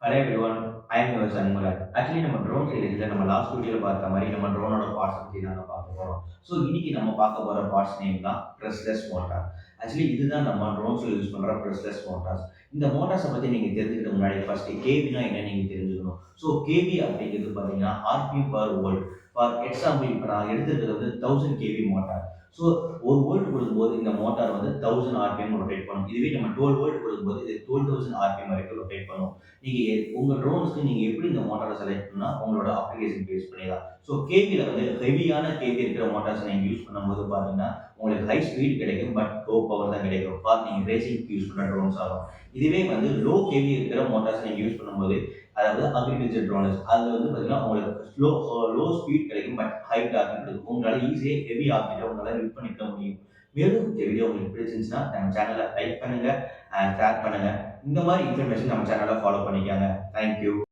Hello everyone, I am your Shanmugan. Actually நம்ம drone சீரிஸ்ல நம்ம லாஸ்ட் வீடியோல பார்த்த மாதிரி நம்ம ட்ரோனோட பார்ட்ஸ் பத்தி தாங்க பார்க்க போறோம். ஸோ இன்னைக்கு நம்ம பார்க்க போற பார்ட்ஸ் நேம் தான் பிரஸ்லெஸ் மோட்டார். ஆக்சுவலி இதுதான் நம்ம ட்ரோன்ஸ்ல யூஸ் பண்ற பிரஸ்லெஸ் மோட்டார்ஸ். இந்த மோட்டார்ஸை பத்தி நீங்க தெரிஞ்சுக்கிட்ட முன்னாடி ஃபர்ஸ்ட் கேவினா என்ன நீங்க தெரிஞ்சுக்கணும். ஸோ கேவி அப்படிங்கிறது பார்த்தீங்கன்னா RPM per volt. For example இப்போ நான் எடுத்துருக்கிறது வந்து 1000 கேவி மோட்டார். ஸோ ஒரு வோல்ட் கொடுக்கும்போது இந்த மோட்டார் வந்து 1000 ஆர்பிஎம் ரொட்டேட் பண்ணும். இதுவே நம்ம 12 வோல்ட் கொடுக்கும்போது இது 12000 ஆர்பிஎம் வரைக்கும் ரொட்டேட் பண்ணும். நீங்க உங்க ட்ரோன்ஸ்க்கு நீங்க எப்படி இந்த மோட்டாரை செலக்ட் பண்ணா உங்களோட அப்ளிகேஷன் பேஸ் பண்ணி தான். ஸோ கேபியில் வந்து ஹெவியான கேபி இருக்கிற மோட்டார்ஸ் நீங்க யூஸ் பண்ணும்போது பார்த்தீங்கன்னா உங்களுக்கு ஹை ஸ்பீட் கிடைக்கும், பட் லோ பவர் தான் கிடைக்கும். நீங்க ரேசிங் யூஸ் பண்ண ட்ரோன்ஸ் ஆகும். இதுவே வந்து லோ கேவி இருக்கிற மோட்டார்ஸ் நீங்க யூஸ் பண்ணும்போது, அதாவது அக்ரிகல்ச்சர் ட்ரோன்ஸ் அதில் வந்து பார்த்தீங்கன்னா உங்களுக்கு லோ ஸ்பீட் கிடைக்கும், பட் ஹை டார்கெட் கிடைக்கும். உங்களால் ஈஸியாக ஹெவி ஆப்ஜெக்டை உங்களால் யூஸ் பண்ணிக்க முடியும். மேலும் இந்த வீடியோ உங்களுக்கு பிடிச்சிருந்துச்சுன்னா நம்ம சேனலை லைக் பண்ணுங்க, ஷேர் பண்ணுங்க. இந்த மாதிரி இன்ஃபர்மேஷன் நம்ம சேனலை ஃபாலோ பண்ணிக்கோங்க. தேங்க்யூ.